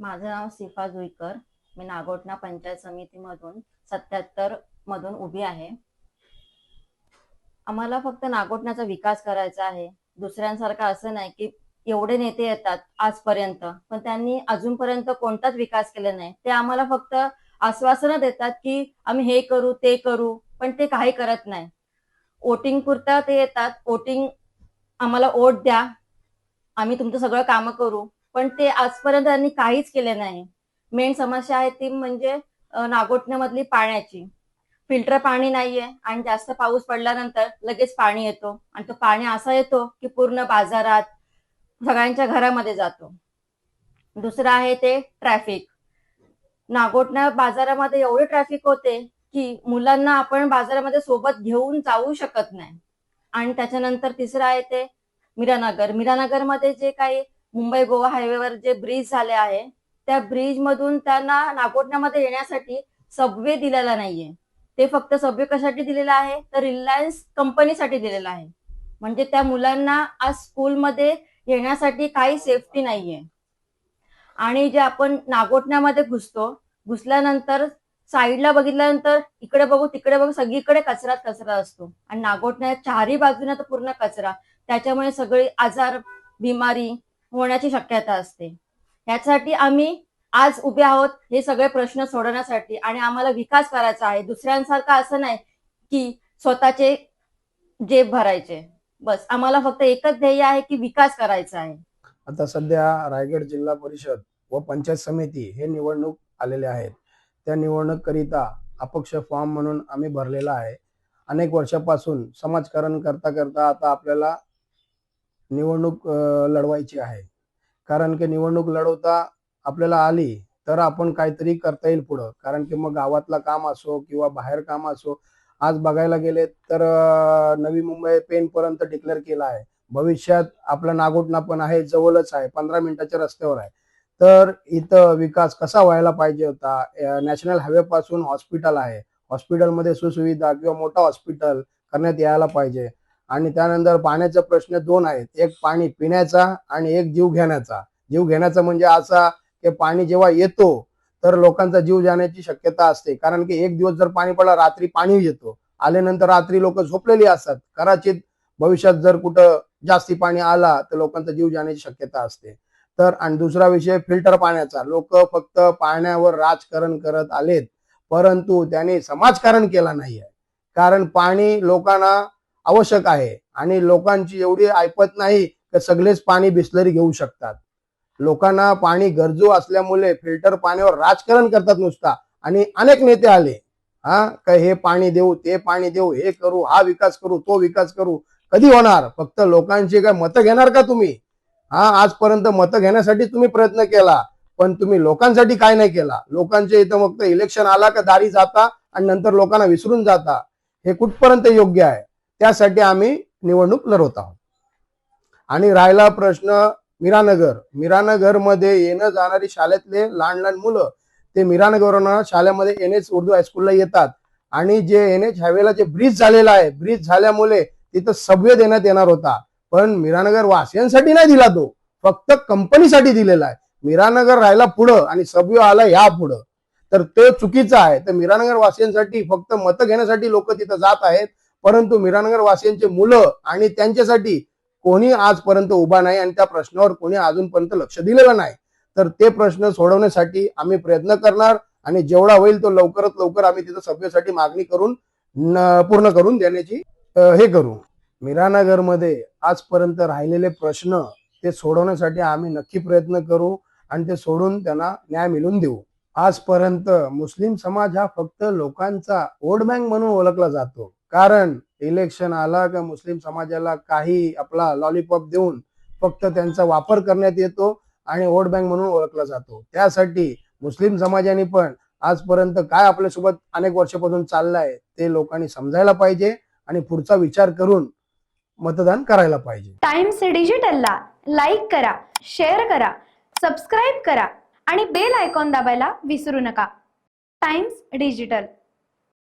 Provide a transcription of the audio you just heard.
माझं नाव सिफा जुईकर. मी नागोठणा पंचायत समितीमधून 77 मधून उभी आहे. आम्हाला फक्त नागोठण्याचा विकास करायचा आहे. दुसऱ्यांसारखं असं नाही की एवढे नेते येतात आजपर्यंत, पण त्यांनी अजूनपर्यंत कोणताच विकास केला नाही. ते आम्हाला फक्त आश्वासनं देतात की आम्ही हे करू ते करू, पण ते काही करत नाही. वोटिंग पुरता ते येतात, वोटिंग आम्हाला वोट द्या, आम्ही तुमचं सगळं कामं करू, पण ते आजपर्यंत त्यांनी काहीच केले नाही. मेन समस्या आहे ती म्हणजे नागोठण्यामधली पाण्याची. फिल्टर पाणी नाहीये आणि जास्त पाऊस पडल्यानंतर लगेच पाणी येतो आणि तो पाणी असा येतो की पूर्ण बाजारात सगळ्यांच्या घरामध्ये जातो. दुसरं आहे ते ट्रॅफिक. नागोठणा बाजारामध्ये एवढे ट्रॅफिक होते की मुलांना आपण बाजारामध्ये सोबत घेऊन जाऊ शकत नाही. आणि त्याच्यानंतर तिसरं आहे ते मीरानगरमध्ये जे काही मुंबई गोवा हायवेवर जे ब्रिज झाले आहे, त्या ब्रिज मधून त्यांना नागोठण्यामध्ये येण्यासाठी सबवे दिलेला नाहीये. ते फक्त सबवे कशासाठी दिलेला आहे, तर रिलायन्स कंपनीसाठी दिलेला आहे. म्हणजे त्या मुलांना आज स्कूलमध्ये येण्यासाठी काही सेफ्टी नाहीये. आणि जे आपण नागोठण्यामध्ये घुसल्यानंतर साईडला बघितल्यानंतर इकडे बघू तिकडे बघू सगळीकडे कचराच कचरा असतो आणि नागोठण्या चारही बाजूने तर पूर्ण कचरा. त्याच्यामुळे सगळे आजार बिमारी होण्याची शक्यता असते. यासाठी आम्ही आज उभे आहोत, हे सगळे प्रश्न सोडवण्यासाठी. आणि आम्हाला विकास करायचा आहे, दुसऱ्यांसारखं असं नाही की स्वतःचे जेब भरायचे. बस आम्हाला फक्त एकच ध्येय आहे की विकास करायचा आहे. आता सध्या रायगड जिल्हा परिषद व पंचायत समिती हे निवडणूक आलेले आहेत. त्या निवडणूक करिता अपक्ष फॉर्म म्हणून आम्ही भरलेला आहे. अनेक वर्षापासून समाजकारण करता करता आता आपल्याला निवडणूक लढवायची आहे. कारण की निवडणूक लढवता आपल्याला आली तर आपण काहीतरी करता येईल पुढं. कारण की मग गावातलं काम असो किंवा बाहेर काम असो, आज बघायला गेले तर नवी मुंबई पेनपर्यंत डिक्लेअर केला आहे. भविष्यात आपला नागोठणा पण आहे, जवळच आहे, 15 मिनिटाच्या रस्त्यावर आहे. तर इथं विकास कसा व्हायला पाहिजे होता. नॅशनल हायवे पासून हॉस्पिटल आहे, हॉस्पिटलमध्ये सुसुविधा किंवा मोठा हॉस्पिटल करण्यात यायला पाहिजे. आणि त्यानंतर पाण्याचा प्रश्न दोन आहेत, एक पाणी पिण्याचा आणि एक जीव घेण्याचा. जीव घेण्याचा म्हणजे असा की पाणी जेव्हा येतो तर लोकांचा जीव जाण्याची शक्यता असते. कारण की एक दिवस जर पाणी पडला, रात्री पाणी येतो, आल्यानंतर रात्री लोक झोपलेली असतात. कदाचित भविष्यात जर कुठं जास्ती पाणी आला तर लोकांचा जीव जाण्याची शक्यता असते. तर आणि दुसरा विषय फिल्टर पाण्याचा. लोक फक्त पाण्यावर राजकारण करत आलेत, परंतु त्यांनी समाजकारण केलं नाही आहे. कारण पाणी लोकांना आवश्यक आहे आणि लोकांची एवढी ऐपत नाही की सगळेच पाणी बिसलरी घेऊ शकतात. लोकांना पाणी गरजू असल्यामुळे फिल्टर पाण्यावर राजकारण करतात नुसता. आणि अनेक नेते आले हे पाणी देऊ ते पाणी देऊ, हे करू, हा विकास करू तो विकास करू. कधी होणार? फक्त लोकांची काय मतं घेणार का तुम्ही? आजपर्यंत मतं घेण्यासाठी तुम्ही प्रयत्न केला, पण तुम्ही लोकांसाठी काय नाही केला. लोकांचे इथं फक्त इलेक्शन आला का दारी जाता आणि नंतर लोकांना विसरून जाता. हे कुठपर्यंत योग्य आहे? त्यासाठी आम्ही निवडणूक लढवत आहोत. आणि राहिला प्रश्न मीरानगर मध्ये येणं जाणारी शाळेतले लहान लहान मुलं ते मीरानगरवरून शाळेमध्ये NH उर्दू हायस्कूलला येतात. आणि जे NH हायवेला जे ब्रिज झालेला आहे, ब्रिज झाल्यामुळे तिथं सबवे देण्यात येणार होता, पण मीरानगर वासियांसाठी नाही दिला, तो फक्त कंपनीसाठी दिलेला आहे. मीरानगर राहिला पुढं आणि सबवे आला ह्या पुढं, तर ते चुकीचं आहे. तर मीरानगर वासियांसाठी फक्त मतं घेण्यासाठी लोक तिथं जात आहेत, परंतु मीरानगर वासियांचे मुलं आणि त्यांच्यासाठी कोणी आजपर्यंत उभा नाही आणि त्या प्रश्नावर कोणी अजूनपर्यंत लक्ष दिलेलं नाही. तर ते प्रश्न सोडवण्यासाठी आम्ही प्रयत्न करणार आणि जेवढा होईल तो लवकरात लवकर आम्ही तिथं सभेसाठी मागणी करून पूर्ण करून देण्याची हे करू. मीरानगरमध्ये आजपर्यंत राहिलेले प्रश्न ते सोडवण्यासाठी आम्ही नक्की प्रयत्न करू आणि ते सोडून त्यांना न्याय मिळवून देऊ. आजपर्यंत मुस्लिम समाज हा फक्त लोकांचा वोट बँक म्हणून ओळखला जातो. कारण इलेक्शन आला का मुस्लिम समाजाला काही आपला लॉलीपॉप देऊन फक्त त्यांचा वापर करण्यात येतो आणि वोट बँक म्हणून ओळखला जातो. त्यासाठी मुस्लिम समाजाने पण आजपर्यंत काय आपल्यासोबत अनेक वर्षापासून चाललंय ते लोकांनी समजायला पाहिजे आणि पुढचा विचार करून मतदान करायला पाहिजे. टाइम्स डिजिटलला लाईक करा, शेअर करा, सबस्क्राईब करा आणि बेल आयकॉन दाबायला विसरू नका. Times digital.